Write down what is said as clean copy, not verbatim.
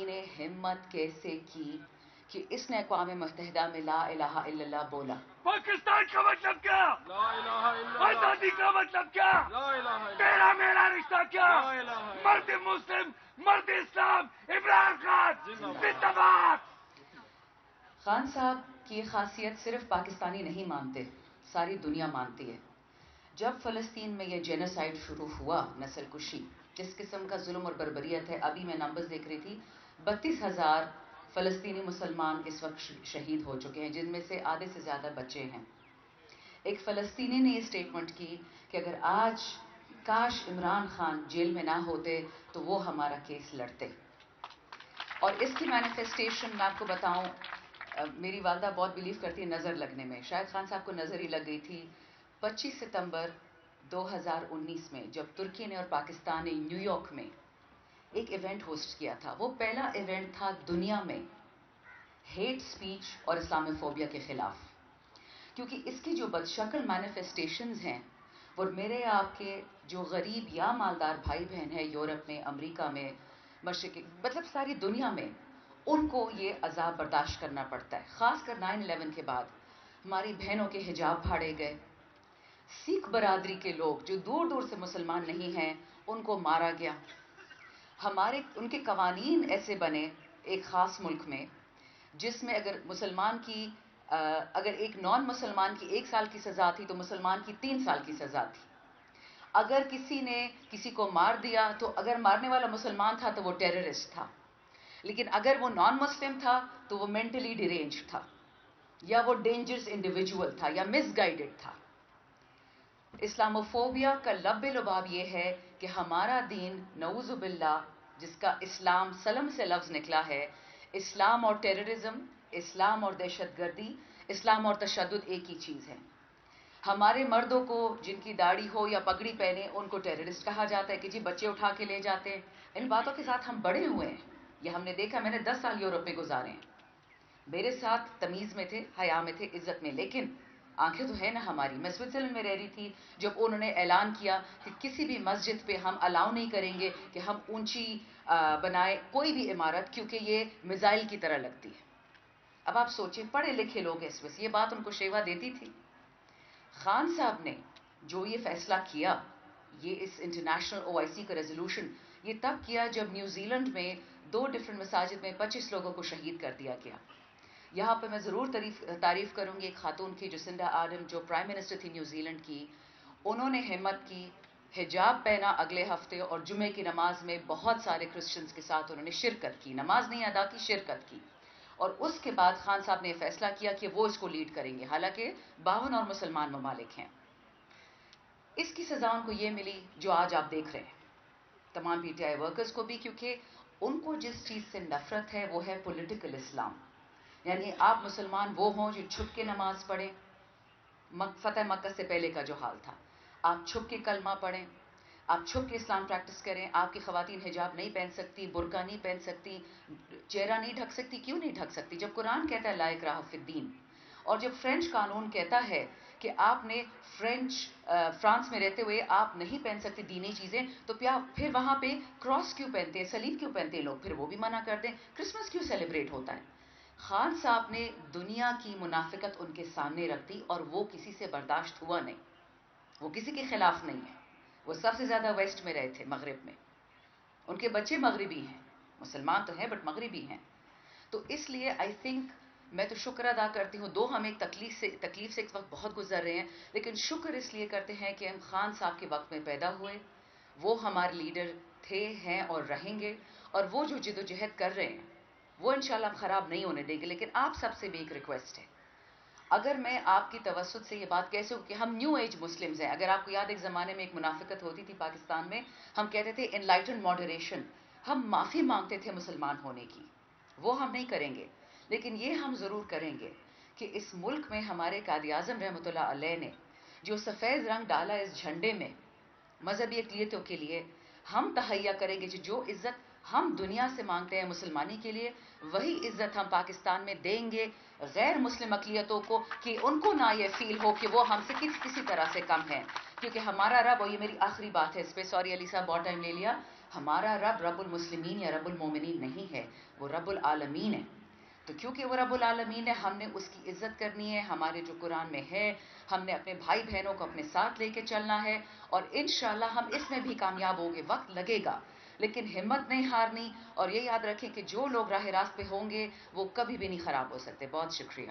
نے ہمت کیسے کی کہ اس نے اقوام متحدہ میں لا الہ الا اللہ بولا؟ پاکستان کا مطلب کیا؟ لا الہ الا اللہ، آزادی کا مطلب کیا؟ لا الہ الا تیرا میرا رشتہ کیا؟ لا الہ الا مرد مسلم، مرد اسلام، عمران خان زندہ باد۔ خان صاحب کی یہ خاصیت صرف پاکستانی نہیں مانتے، ساری دنیا مانتی ہے۔ جب فلسطین میں یہ جینوسائیڈ شروع ہوا، نسل کشی، جس قسم کا ظلم اور بربریت ہے، ابھی میں نمبرز دیکھ رہی تھی، 32,000 فلسطینی مسلمان اس وقت شہید ہو چکے ہیں، جن میں سے آدھے سے زیادہ بچے ہیں۔ ایک فلسطینی نے یہ سٹیٹمنٹ کی کہ اگر آج کاش عمران خان جیل میں نہ ہوتے تو وہ ہمارا کیس لڑتے۔ اور اس کی مینیفیسٹیشن میں آپ کو بتاؤں، میری والدہ بہت بلیو کرتی ہے نظر لگنے میں، شاید خان صاحب کو نظر ہی لگ گئی تھی 25 ستمبر 2019 میں، جب ترکی نے اور پاکستان نے نیو یارک میں ایک ایونٹ ہوسٹ کیا تھا۔ وہ پہلا ایونٹ تھا دنیا میں ہیٹ سپیچ اور اسلاموفوبیا کے خلاف، کیونکہ اس کی جو بدشکل مینیفیسٹیشنز ہیں وہ میرے آپ کے جو غریب یا مالدار بھائی بہن ہیں یورپ میں، امریکہ میں، مشرقی، مطلب ساری دنیا میں، ان کو یہ عذاب برداشت کرنا پڑتا ہے۔ خاص کر 9/11 کے بعد ہماری بہنوں کے حجاب پھاڑے گئے، سکھ برادری کے لوگ جو دور دور سے مسلمان نہیں ہیں ان کو مارا گیا، ان کے قوانین ایسے بنے ایک خاص ملک میں جس میں اگر ایک نان مسلمان کی 1 سال کی سزا تھی تو مسلمان کی 3 سال کی سزا تھی۔ اگر کسی نے کسی کو مار دیا تو اگر مارنے والا مسلمان تھا تو وہ ٹیررسٹ تھا، لیکن اگر وہ نان مسلم تھا تو وہ مینٹلی ڈیرینج تھا، یا وہ ڈینجرس انڈیویجول تھا، یا مس گائیڈڈ تھا۔ اسلاموفوبیا کا لب لباب یہ ہے کہ ہمارا دین نعوذ باللہ، جس کا اسلام سلم سے لفظ نکلا ہے، اسلام اور ٹیررزم، اسلام اور دہشت گردی، اسلام اور تشدد ایک ہی چیز ہے۔ ہمارے مردوں کو جن کی داڑھی ہو یا پگڑی پہنے ان کو ٹیررسٹ کہا جاتا ہے کہ جی بچے اٹھا کے لے جاتے ہیں۔ ان باتوں کے ساتھ ہم بڑے ہوئے ہیں، یہ ہم نے دیکھا، میں نے 10 سال یورپ میں گزارے ہیں، میرے ساتھ تمیز میں تھے، حیا میں تھے، عزت میں، لیکن آنکھیں تو ہے نا ہماری۔ میں سوئٹزرلینڈ میں رہ رہی تھی جب انہوں نے اعلان کیا کہ کسی بھی مسجد پہ ہم الاؤ نہیں کریں گے کہ ہم اونچی بنائے کوئی بھی عمارت، کیونکہ یہ میزائل کی طرح لگتی ہے۔ اب آپ سوچیں، پڑھے لکھے لوگ اس وقت، یہ بات ان کو شیوا دیتی تھی؟ خان صاحب نے جو یہ فیصلہ کیا، یہ اس انٹرنیشنل OIC کا ریزولوشن، یہ تب کیا جب نیوزی لینڈ میں 2 ڈفرنٹ مساجد میں 25 لوگوں کو شہید کر دیا گیا۔ یہاں پہ میں ضرور تعریف کروں گی ایک خاتون کی، جسنڈا آرڈن، جو پرائم منسٹر تھی نیوزی لینڈ کی۔ انہوں نے ہمت کی، حجاب پہنا اگلے ہفتے، اور جمعے کی نماز میں بہت سارے کرسچنز کے ساتھ انہوں نے شرکت کی، نماز نہیں ادا کی، شرکت کی۔ اور اس کے بعد خان صاحب نے یہ فیصلہ کیا کہ وہ اس کو لیڈ کریں گے، حالانکہ 52 اور مسلمان ممالک ہیں۔ اس کی سزا ان کو یہ ملی جو آج آپ دیکھ رہے ہیں، تمام PTI ورکرز کو بھی، کیونکہ ان کو جس چیز سے نفرت ہے وہ ہے پولیٹیکل اسلام۔ یعنی آپ مسلمان وہ ہوں جو چھپ کے نماز پڑھیں، فتح مکہ سے پہلے کا جو حال تھا، آپ چھپ کے کلمہ پڑھیں، آپ چھپ کے اسلام پریکٹس کریں، آپ کی خواتین حجاب نہیں پہن سکتی، برقع نہیں پہن سکتی، چہرہ نہیں ڈھک سکتی۔ کیوں نہیں ڈھک سکتی؟ جب قرآن کہتا ہے لا اکراہ فی الدین، اور جب فرینچ قانون کہتا ہے کہ آپ نے فرانس میں رہتے ہوئے آپ نہیں پہن سکتے دینی چیزیں، تو پھر وہاں پہ کراس کیوں پہنتے ہیں، صلیب کیوں پہنتے ہیں لوگ؟ پھر وہ بھی منع کر دیں۔ کرسمس کیوں سیلیبریٹ ہوتا ہے؟ خان صاحب نے دنیا کی منافقت ان کے سامنے رکھ دی، اور وہ کسی سے برداشت ہوا نہیں، وہ کسی کے خلاف نہیں ہے۔ وہ سب سے زیادہ ویسٹ میں رہے تھے، مغرب میں، ان کے بچے مغربی ہیں، مسلمان تو ہیں بٹ مغربی ہیں۔ تو اس لیے آئی تھنک میں تو شکر ادا کرتی ہوں، ہم ایک تکلیف سے اس وقت بہت گزر رہے ہیں، لیکن شکر اس لیے کرتے ہیں کہ ہم خان صاحب کے وقت میں پیدا ہوئے، وہ ہمارے لیڈر تھے، ہیں اور رہیں گے، اور وہ جو جد و جہد کر رہے ہیں وہ انشاءاللہ ہم خراب نہیں ہونے دیں گے۔ لیکن آپ سب سے بھی ایک ریکویسٹ ہے، اگر میں آپ کی توسط سے یہ بات کہہ سکوں کہ ہم نیو ایج مسلمز ہیں، اگر آپ کو یاد ایک زمانے میں ایک منافقت ہوتی تھی پاکستان میں، ہم کہتے تھے انلائٹنڈ ماڈریشن، ہم معافی مانگتے تھے مسلمان ہونے کی، وہ ہم نہیں کریں گے، لیکن یہ ہم ضرور کریں گے کہ اس ملک میں ہمارے قائد اعظم رحمۃ اللہ علیہ نے جو سفید رنگ ڈالا اس جھنڈے میں مذہبی اقلیتوں کے لیے، ہم تہیا کریں گے جو عزت ہم دنیا سے مانگتے ہیں مسلمانی کے لیے، وہی عزت ہم پاکستان میں دیں گے غیر مسلم اقلیتوں کو، کہ ان کو نہ یہ فیل ہو کہ وہ ہم سے کسی طرح سے کم ہیں۔ کیونکہ ہمارا رب، اور یہ میری آخری بات ہے اس پہ، سوری علی صاحب بہت ٹائم لے لیا، ہمارا رب رب المسلمین یا رب المومنین نہیں ہے، وہ رب العالمین ہے. تو کیونکہ وہ رب العالمین ہے ہم نے اس کی عزت کرنی ہے. ہمارے جو قرآن میں ہے ہم نے اپنے بھائی بہنوں کو اپنے ساتھ لے کے چلنا ہے اور انشاءاللہ ہم اس میں بھی کامیاب ہوں گے. وقت لگے گا لیکن ہمت نہیں ہارنی, اور یہ یاد رکھیں کہ جو لوگ راہ راست پہ ہوں گے وہ کبھی بھی نہیں خراب ہو سکتے. بہت شکریہ.